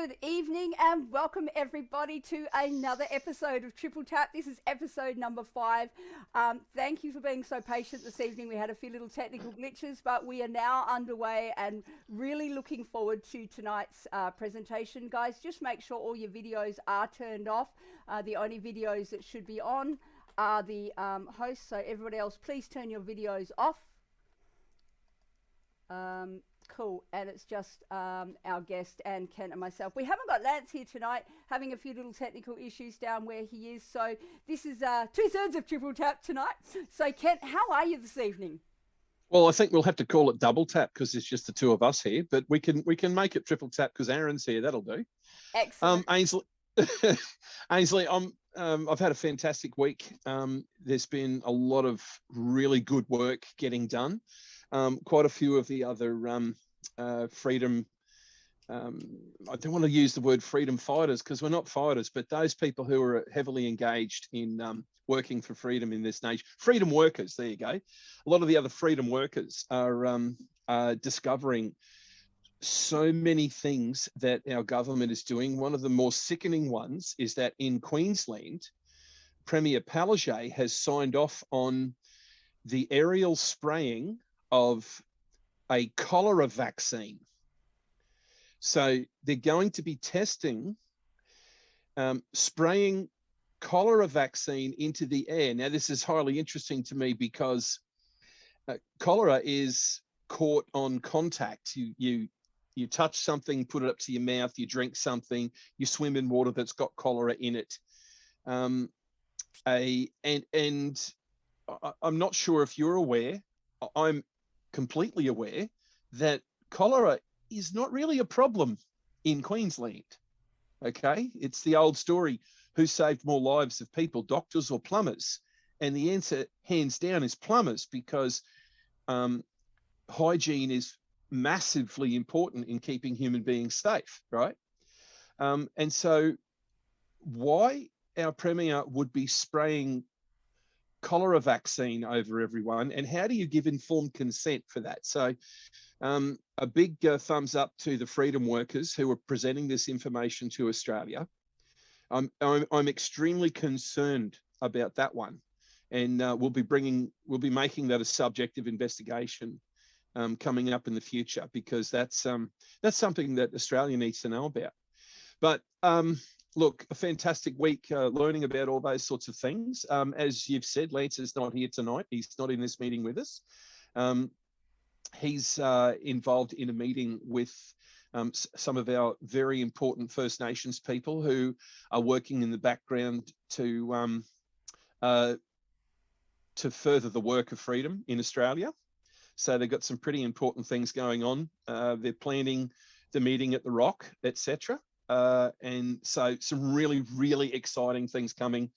Good evening and welcome everybody to another episode of Triple Tap. This is episode number 5. Thank you for being so patient this evening. We had a few little technical glitches, but we are now underway and really looking forward to tonight's presentation. Guys, just make sure all your videos are turned off. The only videos that should be on are the hosts, so everybody else, please turn your videos off. Cool, and it's just our guest and Ken and myself. We haven't got Lance here tonight, having a few little technical issues down where he is. So this is 2/3 of Triple Tap tonight. So Ken, how are you this evening? Well, I think we'll have to call it double tap because it's just the two of us here. But we can make it triple tap because Aaron's here. That'll do. Excellent. Ainsley, Ainsley, I've had a fantastic week. There's been a lot of really good work getting done. Quite a few of the other freedom, I don't want to use the word freedom fighters because we're not fighters, but those people who are heavily engaged in working for freedom in this nation, freedom workers, there you go. A lot of the other freedom workers are discovering so many things that our government is doing. One of the more sickening ones is that in Queensland, Premier Palaszczuk has signed off on the aerial spraying of a cholera vaccine. So they're going to be testing spraying cholera vaccine into the air. Now, this is highly interesting to me because cholera is caught on contact. You touch something, put it up to your mouth, you drink something, you swim in water that's got cholera in it. And I'm not sure if you're aware, I'm completely aware that cholera is not really a problem in Queensland. Okay, it's the old story: who saved more lives of people, doctors or plumbers? And the answer, hands down, is plumbers, because hygiene is massively important in keeping human beings safe, right? And so why our Premier would be spraying cholera vaccine over everyone, and how do you give informed consent for that? So a big thumbs up to the freedom workers who are presenting this information to Australia. I'm extremely concerned about that one, and we'll be making that a subject of investigation coming up in the future, because that's something that Australia needs to know about. But look, a fantastic week learning about all those sorts of things. As you've said, Lance is not here tonight. He's not in this meeting with us. He's involved in a meeting with some of our very important First Nations people who are working in the background to further the work of freedom in Australia. So they've got some pretty important things going on. They're planning the meeting at the Rock, etc. And so some really, really exciting things coming.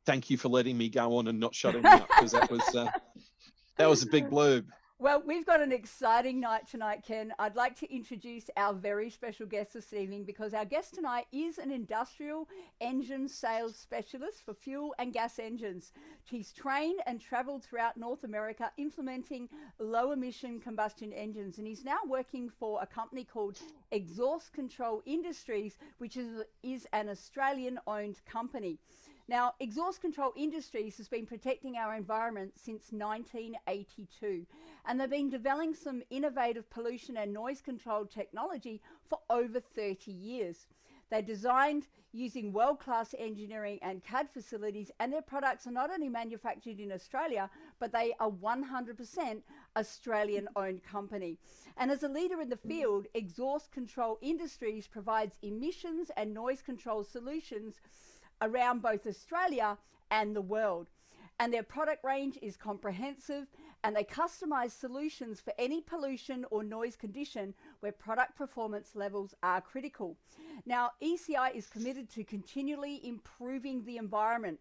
Thank you for letting me go on and not shutting me up, because that was a big blurb. Well, we've got an exciting night tonight, Ken. I'd like to introduce our very special guest this evening, because our guest tonight is an industrial engine sales specialist for fuel and gas engines. He's trained and traveled throughout North America implementing low emission combustion engines, and he's now working for a company called Exhaust Control Industries, which is an Australian owned company. Now, Exhaust Control Industries has been protecting our environment since 1982, and they've been developing some innovative pollution and noise control technology for over 30 years. They're designed using world-class engineering and CAD facilities, and their products are not only manufactured in Australia, but they are 100% Australian-owned company. And as a leader in the field, Exhaust Control Industries provides emissions and noise control solutions around both Australia and the world. And their product range is comprehensive, and they customize solutions for any pollution or noise condition where product performance levels are critical. Now, ECI is committed to continually improving the environment,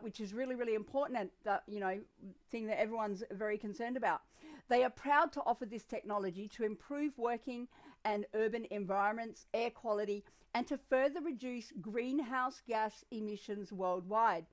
which is really, really important, and thing that everyone's very concerned about. They are proud to offer this technology to improve working and urban environments, air quality, and to further reduce greenhouse gas emissions worldwide.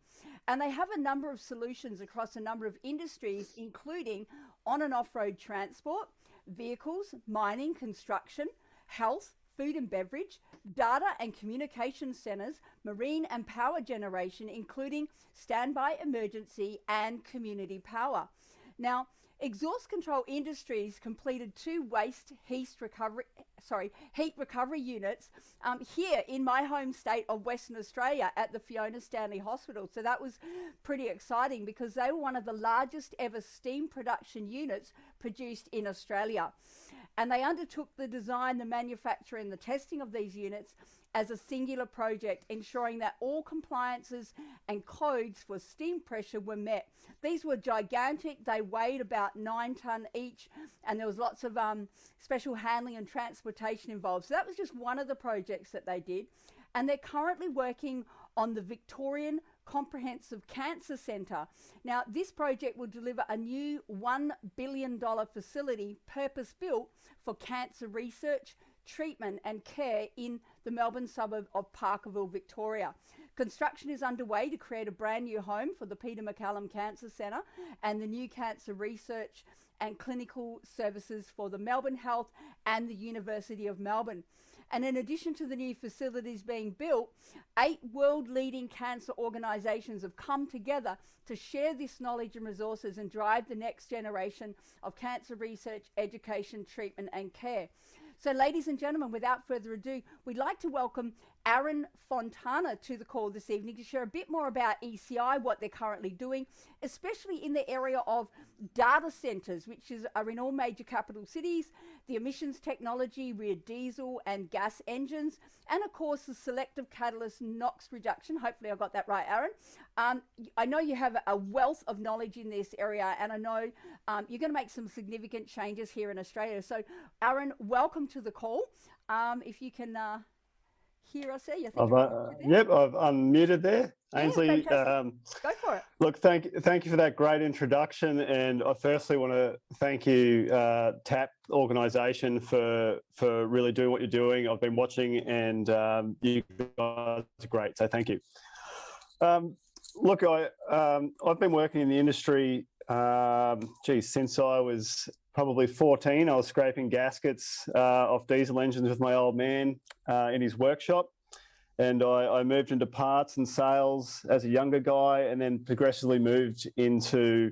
And they have a number of solutions across a number of industries, including on and off-road transport, vehicles, mining, construction, health, food and beverage, data and communication centres, marine and power generation, including standby emergency and community power. Now, Exhaust Control Industries completed 2 waste heat recovery units here in my home state of Western Australia at the Fiona Stanley Hospital. So that was pretty exciting because they were one of the largest ever steam production units produced in Australia. And they undertook the design, the manufacture and the testing of these units as a singular project, ensuring that all compliances and codes for steam pressure were met. These were gigantic. They weighed about 9 tonne each, and there was lots of special handling and transportation involved. So that was just one of the projects that they did. And they're currently working on the Victorian Comprehensive Cancer Centre. Now, this project will deliver a new $1 billion facility purpose-built for cancer research, treatment and care in the Melbourne suburb of Parkerville, Victoria. Construction is underway to create a brand new home for the Peter MacCallum Cancer Centre and the new cancer research and clinical services for the Melbourne Health and the University of Melbourne. And in addition to the new facilities being built, 8 world-leading cancer organisations have come together to share this knowledge and resources and drive the next generation of cancer research, education, treatment and care. So ladies and gentlemen, without further ado, we'd like to welcome Aaron Fontana to the call this evening to share a bit more about ECI, what they're currently doing, especially in the area of data centres, which are in all major capital cities, the emissions technology, rear diesel and gas engines, and of course the selective catalyst NOx reduction. Hopefully I got that right, Aaron. I know you have a wealth of knowledge in this area, and I know you're going to make some significant changes here in Australia. So Aaron, welcome to the call. If you can hear us there. You think yep, I've unmuted there. Yeah, Ainsley, go for it. Look, thank you for that great introduction. And I firstly want to thank you, TAP organisation, for really doing what you're doing. I've been watching, and you guys are great. So thank you. Look, I've been working in the industry, since I was probably 14. I was scraping gaskets off diesel engines with my old man in his workshop. And I moved into parts and sales as a younger guy, and then progressively moved into,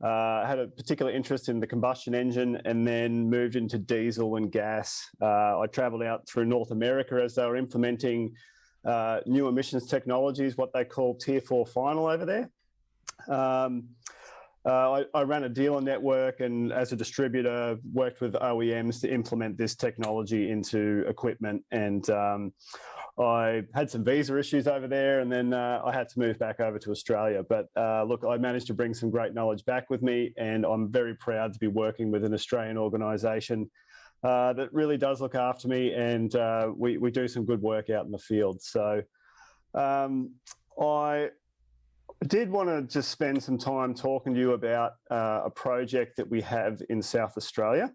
had a particular interest in the combustion engine, and then moved into diesel and gas. I traveled out through North America as they were implementing new emissions technologies, what they call Tier 4 final over there. I ran a dealer network, and as a distributor worked with OEMs to implement this technology into equipment. And I had some visa issues over there, and then I had to move back over to Australia. But look, I managed to bring some great knowledge back with me, and I'm very proud to be working with an Australian organisation that really does look after me, and we do some good work out in the field. So I did want to just spend some time talking to you about a project that we have in South Australia.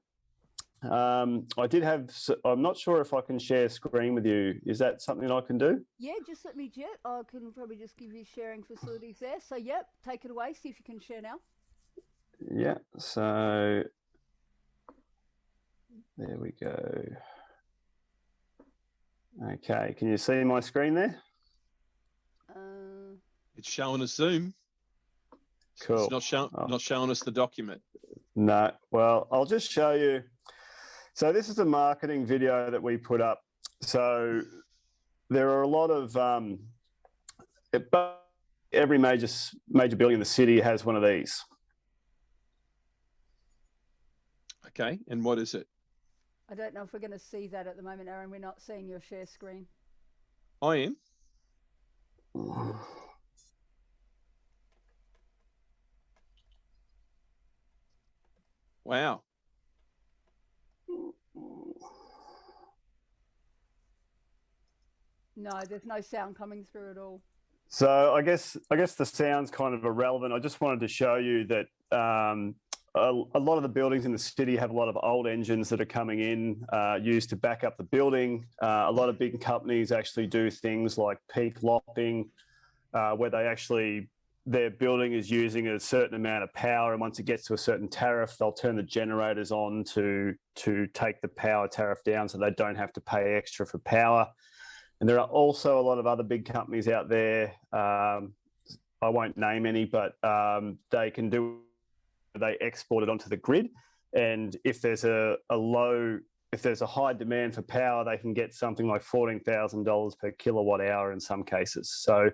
I'm not sure if I can share screen with you. Is that something I can do? Yeah, just let me jet. I can probably just give you sharing facilities there. So, yep, take it away. See if you can share now. Yeah, so there we go. Okay, can you see my screen there? It's showing us Zoom. Cool. It's not showing us the document. No, well, I'll just show you. So this is a marketing video that we put up. So there are a lot of, every major building in the city has one of these. Okay, and what is it? I don't know if we're going to see that at the moment, Aaron. We're not seeing your share screen. I am. Wow. No, there's no sound coming through at all. So I guess the sound's kind of irrelevant. I just wanted to show you that a lot of the buildings in the city have a lot of old engines that are coming in, used to back up the building. A lot of big companies actually do things like peak lopping, where they actually their building is using a certain amount of power, and once it gets to a certain tariff, they'll turn the generators on to take the power tariff down so they don't have to pay extra for power. And there are also a lot of other big companies out there. I won't name any, but they export it onto the grid. And if there's a high demand for power, they can get something like $14,000 per kilowatt hour in some cases. So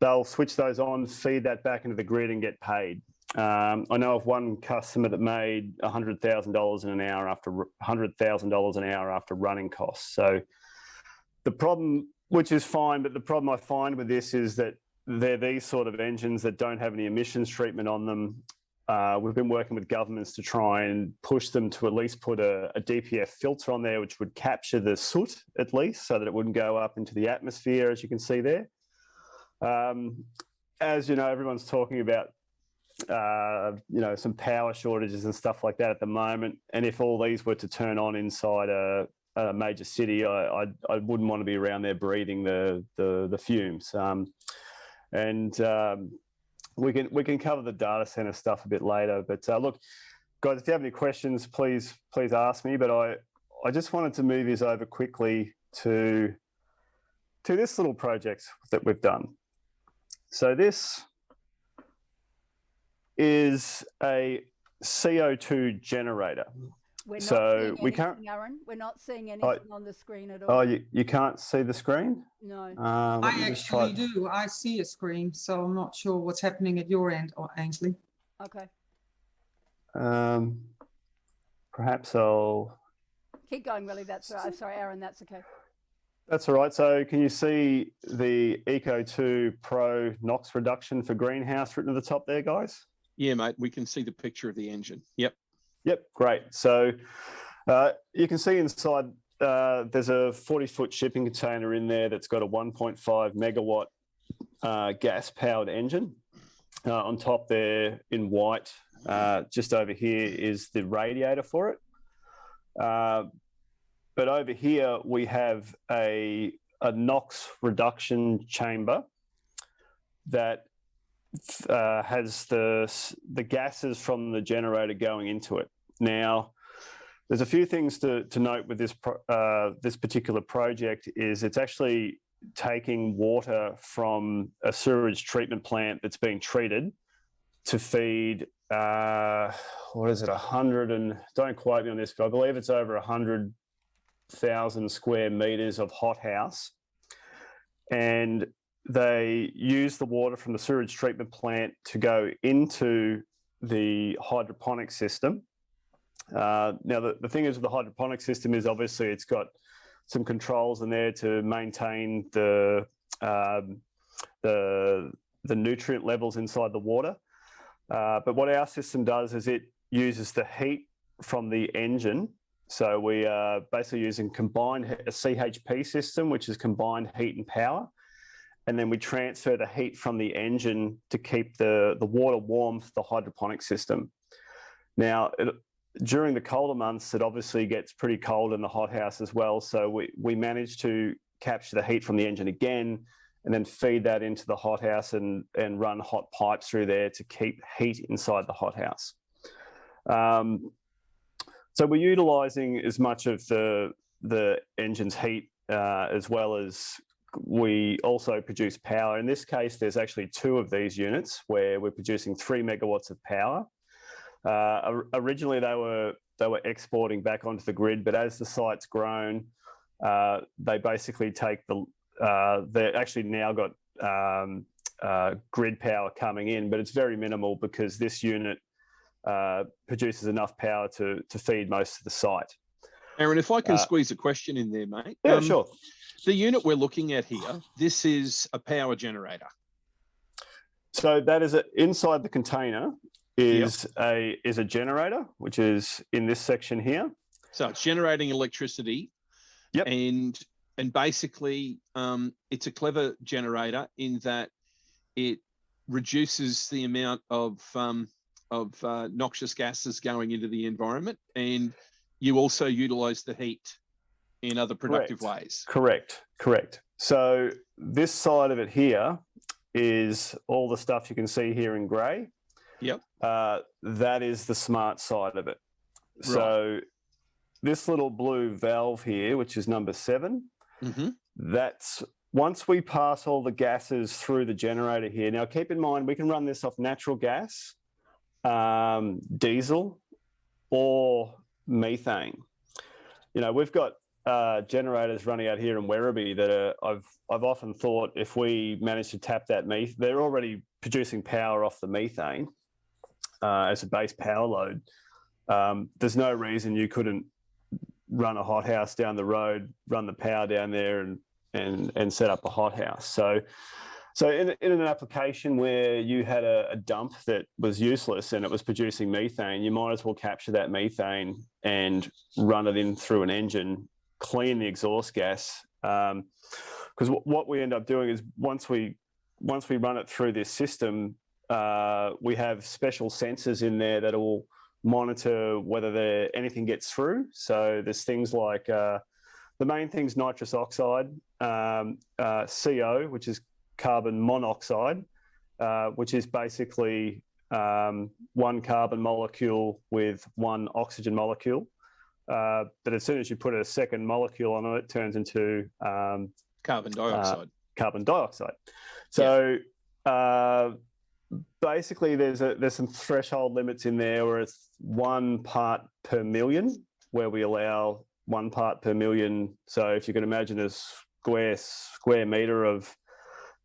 they'll switch those on, feed that back into the grid and get paid. I know of one customer that made $100,000 an hour after running costs. So the problem, which is fine, but the problem I find with this is that they're these sort of engines that don't have any emissions treatment on them. We've been working with governments to try and push them to at least put a DPF filter on there, which would capture the soot at least, so that it wouldn't go up into the atmosphere, as you can see there. As you know, everyone's talking about, some power shortages and stuff like that at the moment. And if all these were to turn on inside a major city, I wouldn't want to be around there breathing the fumes. We can cover the data center stuff a bit later. But look, guys, if you have any questions, please ask me. But I just wanted to move this over quickly to this little project that we've done. So this is a CO2 generator. We're not So seeing we anything, can't. Aaron. We're not seeing anything on the screen at all. Oh, you can't see the screen? No. I actually do. I see a screen, so I'm not sure what's happening at your end, or Ainsley. Okay. Perhaps I'll Keep going, Willie. That's all right. Sorry, Aaron. That's okay. That's all right. So can you see the Eco2 Pro NOx reduction for greenhouse written at the top there, guys? Yeah, mate. We can see the picture of the engine. Yep. Yep, great. So you can see inside there's a 40-foot shipping container in there that's got a 1.5 megawatt gas-powered engine. On top there in white, just over here is the radiator for it. But over here we have a NOx reduction chamber that has the gases from the generator going into it. Now, there's a few things to note with this this particular project. Is it's actually taking water from a sewage treatment plant that's being treated to feed what is it, 100 and don't quote me on this, but I believe it's over 100,000 square meters of hothouse, and they use the water from the sewage treatment plant to go into the hydroponic system. Now, the thing is with the hydroponic system is obviously it's got some controls in there to maintain the nutrient levels inside the water. But what our system does is it uses the heat from the engine. So we are basically using a CHP system, which is combined heat and power. And then we transfer the heat from the engine to keep the water warm for the hydroponic system. Now, during the colder months, it obviously gets pretty cold in the hothouse as well. So we managed to capture the heat from the engine again, and then feed that into the hothouse and run hot pipes through there to keep heat inside the hothouse. So we're utilising as much of the engine's heat as well as we also produce power. In this case, there's actually two of these units where we're producing 3 megawatts of power. Originally, they were exporting back onto the grid, but as the site's grown, they basically take they're actually now got grid power coming in, but it's very minimal because this unit produces enough power to feed most of the site. Aaron, if I can squeeze a question in there, mate. Yeah, sure. The unit we're looking at here, this is a power generator. So that is inside the container is a generator, which is in this section here. So it's generating electricity. Yep. And basically, it's a clever generator in that it reduces the amount of noxious gases going into the environment, and you also utilize the heat in other productive ways. Correct. So this side of it here is all the stuff you can see here in grey. Yep. That is the smart side of it. Right. So this little blue valve here, which is number 7, that's once we pass all the gases through the generator here. Now, keep in mind, we can run this off natural gas, diesel, or methane. You know, we've got generators running out here in Werribee that are, I've often thought if we manage to tap that they're already producing power off the methane as a base power load. There's no reason you couldn't run a hothouse down the road, run the power down there and set up a hothouse. So in an application where you had a dump that was useless and it was producing methane, you might as well capture that methane and run it in through an engine, clean the exhaust gas. Because what we end up doing is once we run it through this system, we have special sensors in there that will monitor whether anything gets through. So there's things like the main thing's nitrous oxide, CO, which is carbon monoxide, which is basically one carbon molecule with one oxygen molecule. But as soon as you put a second molecule on it, it turns into carbon dioxide. So basically, there's some threshold limits in there where it's 1 part per million, where we allow 1 part per million. So if you can imagine a square meter of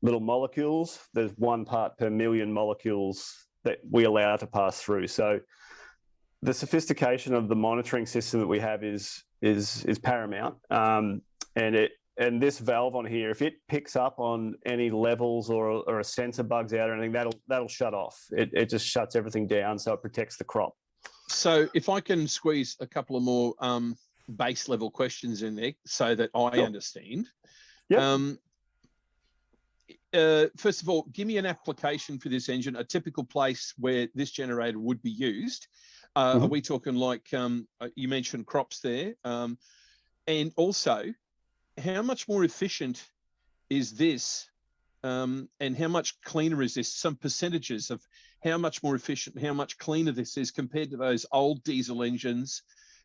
little molecules, there's 1 part per million molecules that we allow to pass through. So the sophistication of the monitoring system that we have is paramount. And this valve on here, if it picks up on any levels or a sensor bugs out or anything, that'll shut off. It just shuts everything down, so it protects the crop. So if I can squeeze a couple of more base level questions in there so that I understand. Yep. First of all, give me an application for this engine, a typical place where this generator would be used. Are we talking like, you mentioned crops there? And also, how much more efficient is this and how much cleaner is this? Some percentages of how much more efficient, how much cleaner this is compared to those old diesel engines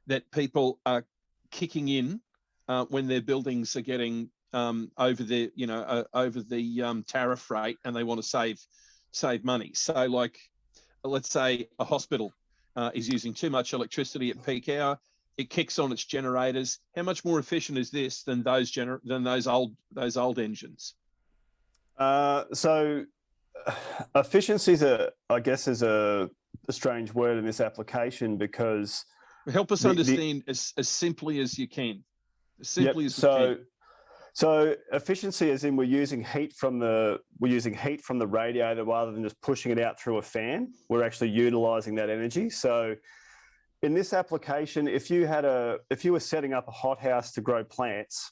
that people are kicking in when their buildings are getting over the tariff rate and they want to save money. So like, let's say a hospital is using too much electricity at peak hour. It kicks on its generators. How much more efficient is this than those old engines? So efficiency is a strange word in this application because help us understand as simply as you can. As simply as we can. So efficiency as in we're using heat from the radiator rather than just pushing it out through a fan. We're actually utilizing that energy. So in this application, if you were setting up a hothouse to grow plants,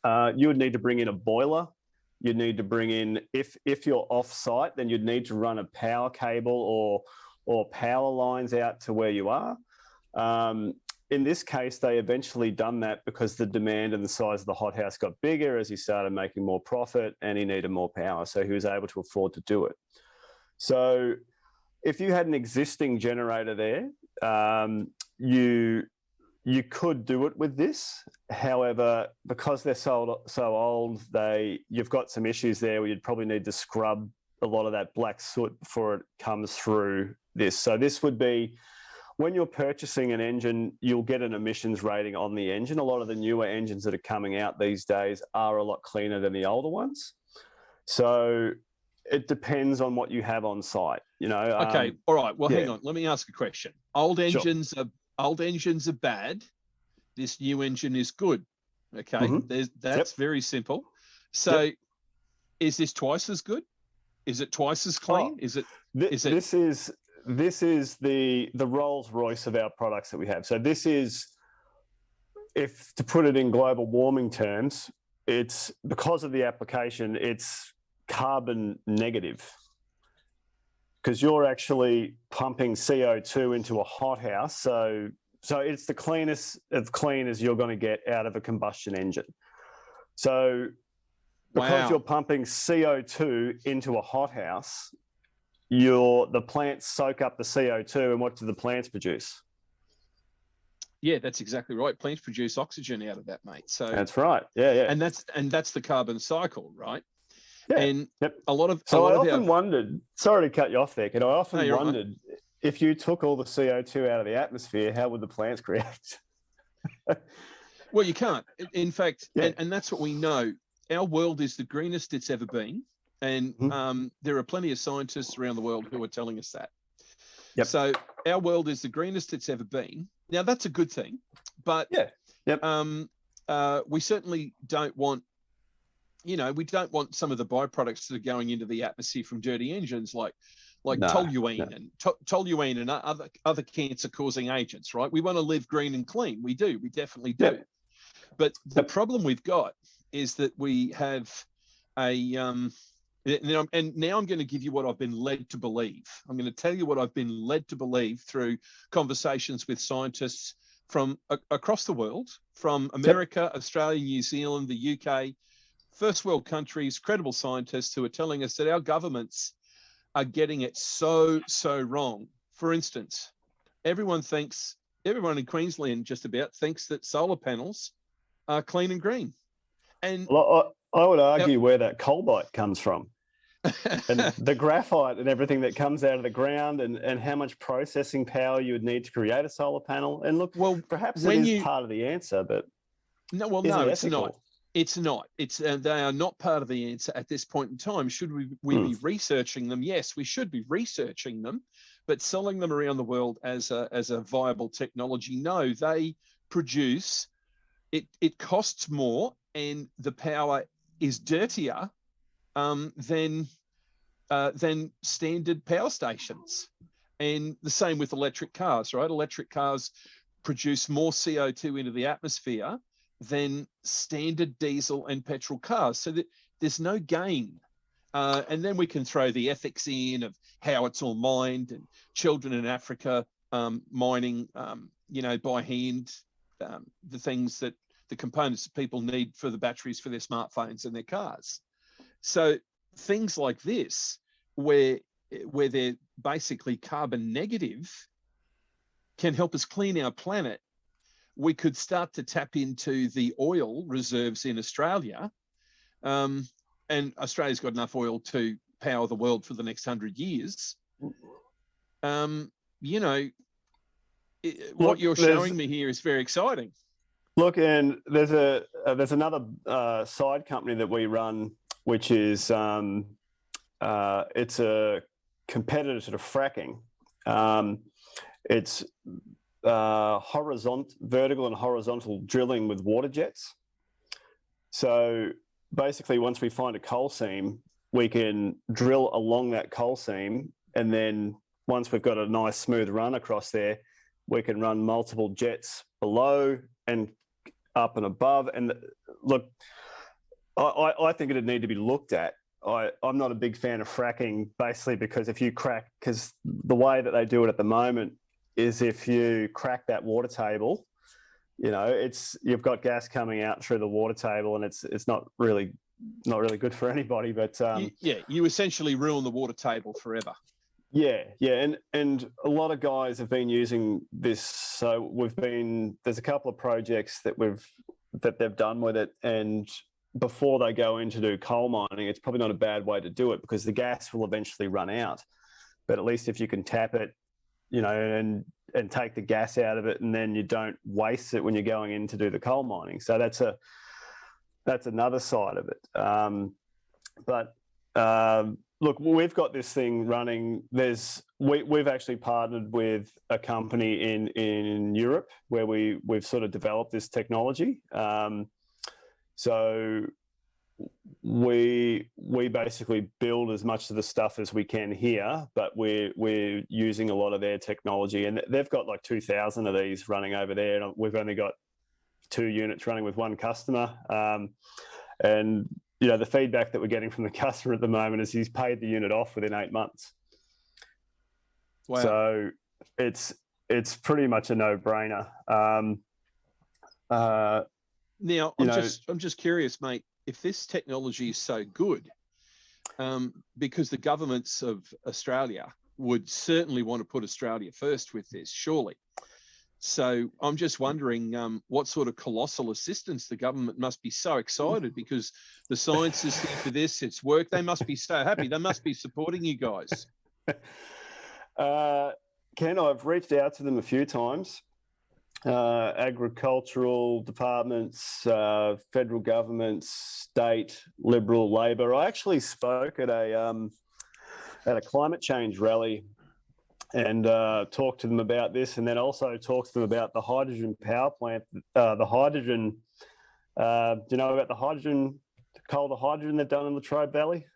you would need to bring in a boiler. You'd need to bring in, if you're off-site, then you'd need to run a power cable or power lines out to where you are. In this case, they eventually done that because the demand and the size of the hothouse got bigger as he started making more profit and he needed more power. So he was able to afford to do it. So if you had an existing generator there, you could do it with this. However, because they're so old, you've got some issues there where you'd probably need to scrub a lot of that black soot before it comes through this. So this would be, when you're purchasing an engine, you'll get an emissions rating on the engine. A lot of the newer engines that are coming out these days are a lot cleaner than the older ones. So it depends on what you have on site, you know. Okay, all right. Well, hang on. Let me ask a question. Old engines are bad. This new engine is good. Okay, that's very simple. So, is this twice as good? Is it twice as clean? This is the Rolls Royce of our products that we have. So this is, if to put it in global warming terms, it's because of the application, it's carbon negative because you're actually pumping CO2 into a hothouse. So it's the cleanest of clean as you're going to get out of a combustion engine. So because Wow. you're pumping CO2 into a hothouse, the plants soak up the CO2, and what do the plants produce? Yeah, that's exactly right. Plants produce oxygen out of that, mate. So That's right. Yeah. and that's the carbon cycle, right? Yeah. And Yep. a lot of So I often wondered, sorry to cut you off there, and I often you're right, wondered if you took all the CO2 out of the atmosphere, how would the plants react? Well, you can't. In fact, Yeah. and that's what we know. Our world is the greenest it's ever been. And there are plenty of scientists around the world who are telling us that. Yep. So our world is the greenest it's ever been. Now, that's a good thing. But we certainly don't want, we don't want some of the byproducts that are going into the atmosphere from dirty engines like toluene and other cancer-causing agents, right? We want to live green and clean. We do. We definitely do. Yep. But the problem we've got is that we have and now I'm going to give you what I've been led to believe. I'm going to tell you what I've been led to believe through conversations with scientists from across the world, from America, Australia, New Zealand, the UK, first world countries, credible scientists who are telling us that our governments are getting it so wrong. For instance, everyone in Queensland just about thinks that solar panels are clean and green. And I would argue where that cobalt comes from, and the graphite and everything that comes out of the ground, and how much processing power you would need to create a solar panel. And look, perhaps it is part of the answer, but no, it's not. It's not. They are not part of the answer at this point in time. Should we be researching them? Yes, we should be researching them, but selling them around the world as a viable technology, no. They produce. It costs more, and the power is dirtier than standard power stations. And the same with electric cars, right? Electric cars produce more CO2 into the atmosphere than standard diesel and petrol cars. So that there's no gain. And then we can throw the ethics in of how it's all mined, and children in Africa mining, by hand, the components that people need for the batteries for their smartphones and their cars. So things like this, where they're basically carbon negative, can help us clean our planet. We could start to tap into the oil reserves in Australia. And Australia's got enough oil to power the world for the next 100 years. What you're showing me here is very exciting. Look, and there's another side company that we run, which is it's a competitor to fracking. It's vertical and horizontal drilling with water jets. So basically, once we find a coal seam, we can drill along that coal seam, and then once we've got a nice smooth run across there, we can run multiple jets below and up and above. And look, I think it'd need to be looked at. I'm not a big fan of fracking, basically because because the way that they do it at the moment is if you crack that water table, you've got gas coming out through the water table, and it's not really good for anybody. But you essentially ruin the water table forever. Yeah, and a lot of guys have been using this. So there's a couple of projects that they've done with it, and before they go in to do coal mining, it's probably not a bad way to do it because the gas will eventually run out. But at least if you can tap it, and take the gas out of it, and then you don't waste it when you're going in to do the coal mining. So that's another side of it. Look, we've got this thing running. We've actually partnered with a company in Europe where we've sort of developed this technology. So we basically build as much of the stuff as we can here, but we're using a lot of their technology, and they've got like 2,000 of these running over there, and we've only got 2 units running with one customer. And the feedback that we're getting from the customer at the moment is he's paid the unit off within 8 months. Wow. So it's pretty much a no-brainer. Now, I'm just curious, mate. if this technology is so good, because the governments of Australia would certainly want to put Australia first with this, surely. So I'm just wondering what sort of colossal assistance the government must be so excited, because the science is here for this, it's work. They must be so happy. They must be supporting you guys. Ken, I've reached out to them a few times. Agricultural departments, federal governments, state, Liberal, Labor. I actually spoke at a climate change rally and talked to them about this, and then also talked to them about the hydrogen power plant. The hydrogen, do you know about the hydrogen, coal to hydrogen they've done in the Latrobe Valley?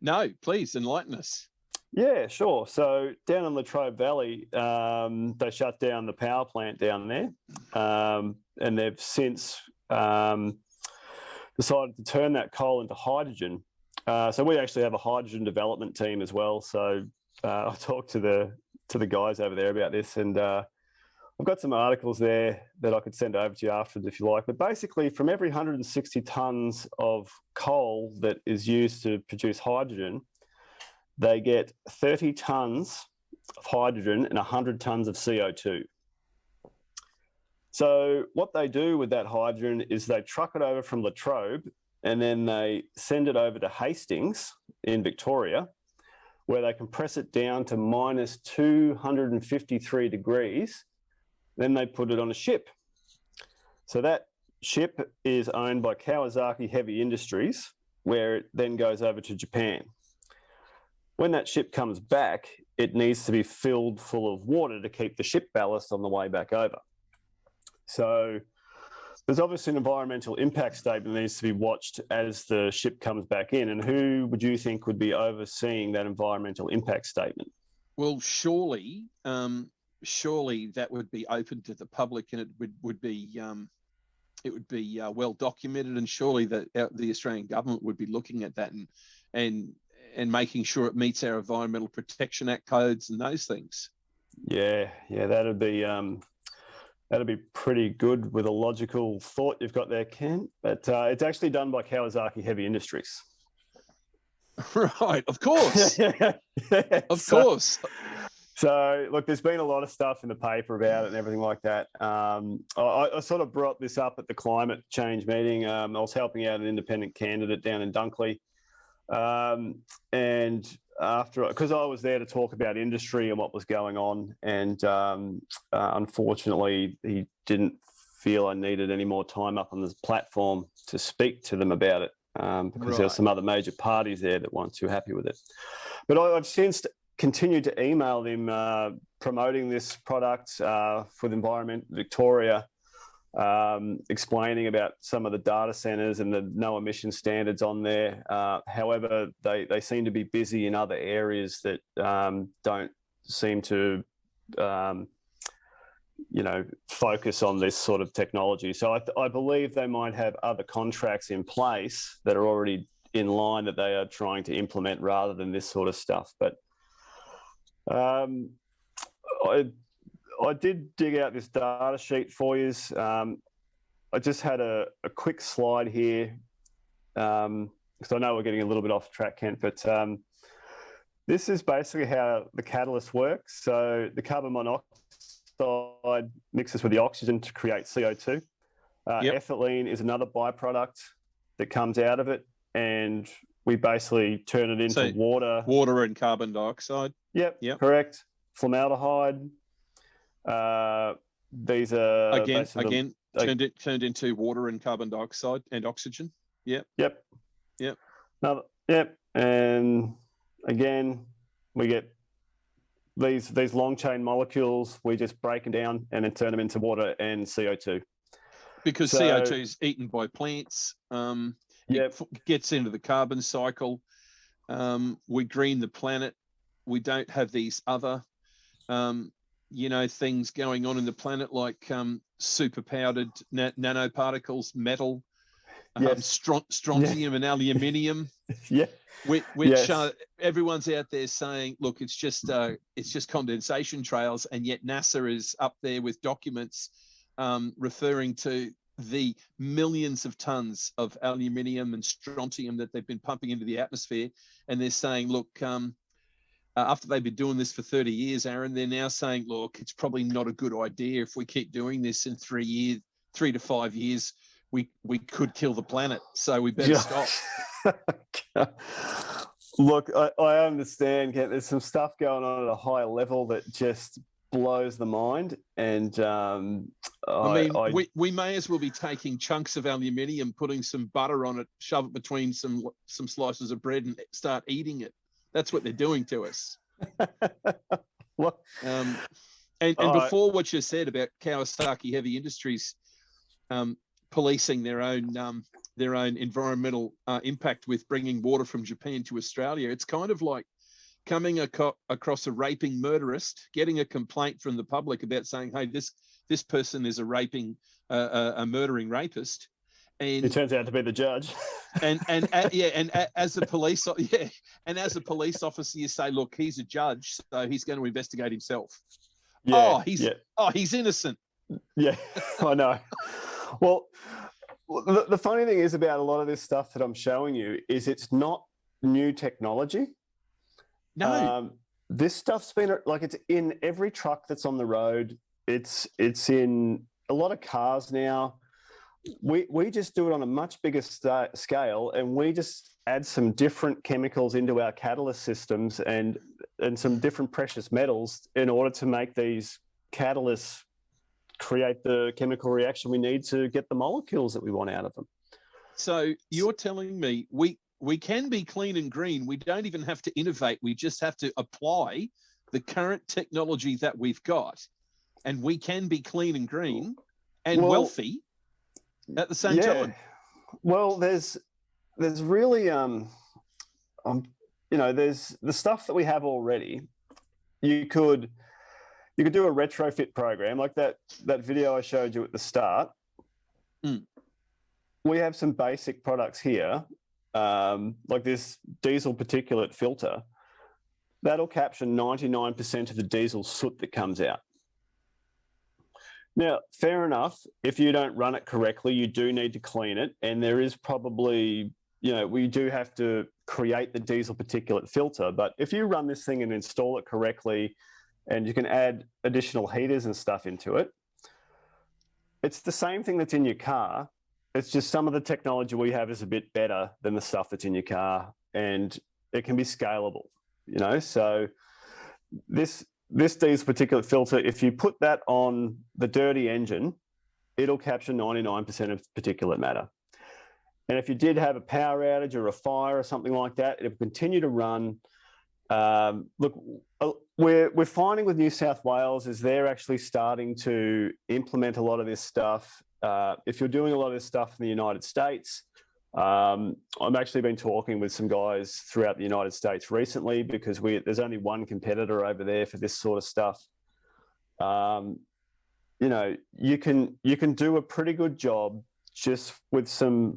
No, please enlighten us. Yeah, sure. So down in Latrobe Valley, they shut down the power plant down there, and they've since decided to turn that coal into hydrogen. So we actually have a hydrogen development team as well. So I talked to the guys over there about this, and I've got some articles there that I could send over to you afterwards if you like. But basically, from every 160 tonnes of coal that is used to produce hydrogen, they get 30 tonnes of hydrogen and 100 tonnes of CO2. So what they do with that hydrogen is they truck it over from Latrobe, and then they send it over to Hastings in Victoria, where they compress it down to minus 253 degrees. Then they put it on a ship. So that ship is owned by Kawasaki Heavy Industries, where it then goes over to Japan. When that ship comes back, it needs to be filled full of water to keep the ship ballast on the way back over. So there's obviously an environmental impact statement that needs to be watched as the ship comes back in. And who would you think would be overseeing that environmental impact statement? Well, surely that would be open to the public, and it would be well documented, and surely the Australian government would be looking at that and making sure it meets our Environmental Protection Act codes and those things. Yeah, that'd be pretty good with a logical thought you've got there, Ken. But it's actually done by Kawasaki Heavy Industries. Right, of course. Of course. So, look, there's been a lot of stuff in the paper about it and everything like that. I sort of brought this up at the climate change meeting. I was helping out an independent candidate down in Dunkley. And after, because I was there to talk about industry and what was going on, and unfortunately, he didn't feel I needed any more time up on this platform to speak to them about it, because there were some other major parties there that weren't too happy with it. But I've since continued to email them promoting this product for the Environment Victoria, explaining about some of the data centres and the no emission standards on there. However, they seem to be busy in other areas that don't seem to, focus on this sort of technology. So I believe they might have other contracts in place that are already in line that they are trying to implement rather than this sort of stuff. But I did dig out this data sheet for you. I just had a quick slide here, because I know we're getting a little bit off track, Kent, but this is basically how the catalyst works. So the carbon monoxide mixes with the oxygen to create CO2. Ethylene is another byproduct that comes out of it, and we basically turn it into water. Water and carbon dioxide. Yep. Correct. Formaldehyde. These are again turned into water and carbon dioxide and oxygen. Yep. And again, we get these long chain molecules. We just break them down and then turn them into water and CO2. Because CO2 is eaten by plants. It gets into the carbon cycle. We green the planet. We don't have these other, things going on in the planet like super powdered nanoparticles, metal, strontium and aluminium. Which everyone's out there saying, look, it's just condensation trails, and yet NASA is up there with documents referring to the millions of tons of aluminium and strontium that they've been pumping into the atmosphere. And they're saying, look, after they've been doing this for 30 years, Aaron, they're now saying, look, it's probably not a good idea if we keep doing this in 3 to 5 years, we could kill the planet. So we better stop. Look, I understand, Kent. There's some stuff going on at a higher level that just blows the mind. And we may as well be taking chunks of aluminium, putting some butter on it, shove it between some slices of bread, and start eating it. That's what they're doing to us. And before what you said about Kawasaki Heavy Industries policing their own environmental impact with bringing water from Japan to Australia, it's kind of like coming across a raping murderist, getting a complaint from the public about saying, "Hey, this person is a murdering rapist," and it turns out to be the judge. and as a police officer, you say, "Look, he's a judge, so he's going to investigate himself." He's innocent. Yeah, I know. Well, the funny thing is about a lot of this stuff that I'm showing you is it's not new technology. No. This stuff's been it's in every truck that's on the road. It's in a lot of cars now. We just do it on a much bigger scale, and we just add some different chemicals into our catalyst systems and some different precious metals in order to make these catalysts create the chemical reaction we need to get the molecules that we want out of them. So you're telling me we can be clean and green. We don't even have to innovate. We just have to apply the current technology that we've got, and we can be clean and green and wealthy at the same time. Well, there's really there's the stuff that we have already. You could do a retrofit program like that video I showed you at the start. We have some basic products here, like this diesel particulate filter. That'll capture 99% of the diesel soot that comes out. Now, fair enough, if you don't run it correctly, you do need to clean it. And there is probably, we do have to create the diesel particulate filter. But if you run this thing and install it correctly, and you can add additional heaters and stuff into it, it's the same thing that's in your car. It's just some of the technology we have is a bit better than the stuff that's in your car, and it can be scalable, So this diesel particulate filter, if you put that on the dirty engine, it'll capture 99% of particulate matter. And if you did have a power outage or a fire or something like that, it'll continue to run. Look, we're finding with New South Wales is they're actually starting to implement a lot of this stuff. If you're doing a lot of this stuff in the United States, I've actually been talking with some guys throughout the United States recently because there's only one competitor over there for this sort of stuff. You can do a pretty good job just so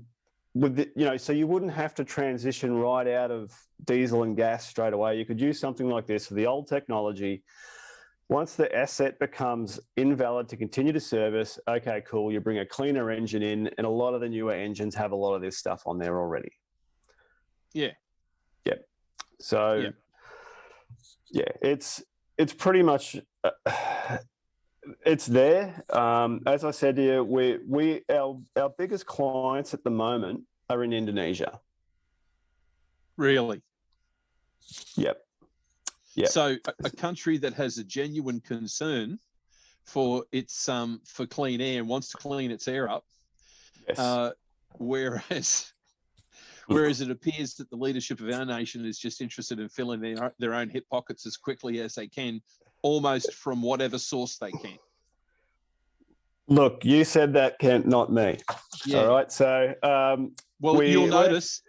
you wouldn't have to transition right out of diesel and gas straight away. You could use something like this with the old technology. Once the asset becomes invalid to continue to service, okay, cool, you bring a cleaner engine in, and a lot of the newer engines have a lot of this stuff on there already. Yeah. Yep. So, it's pretty much, it's there. As I said to you, our biggest clients at the moment are in Indonesia. Really? Yep. So a country that has a genuine concern for its for clean air and wants to clean its air up, yes. Whereas it appears that the leadership of our nation is just interested in filling their own hip pockets as quickly as they can, almost from whatever source they can. Look, you said that, Kent, not me. Yeah. All right. So, you'll notice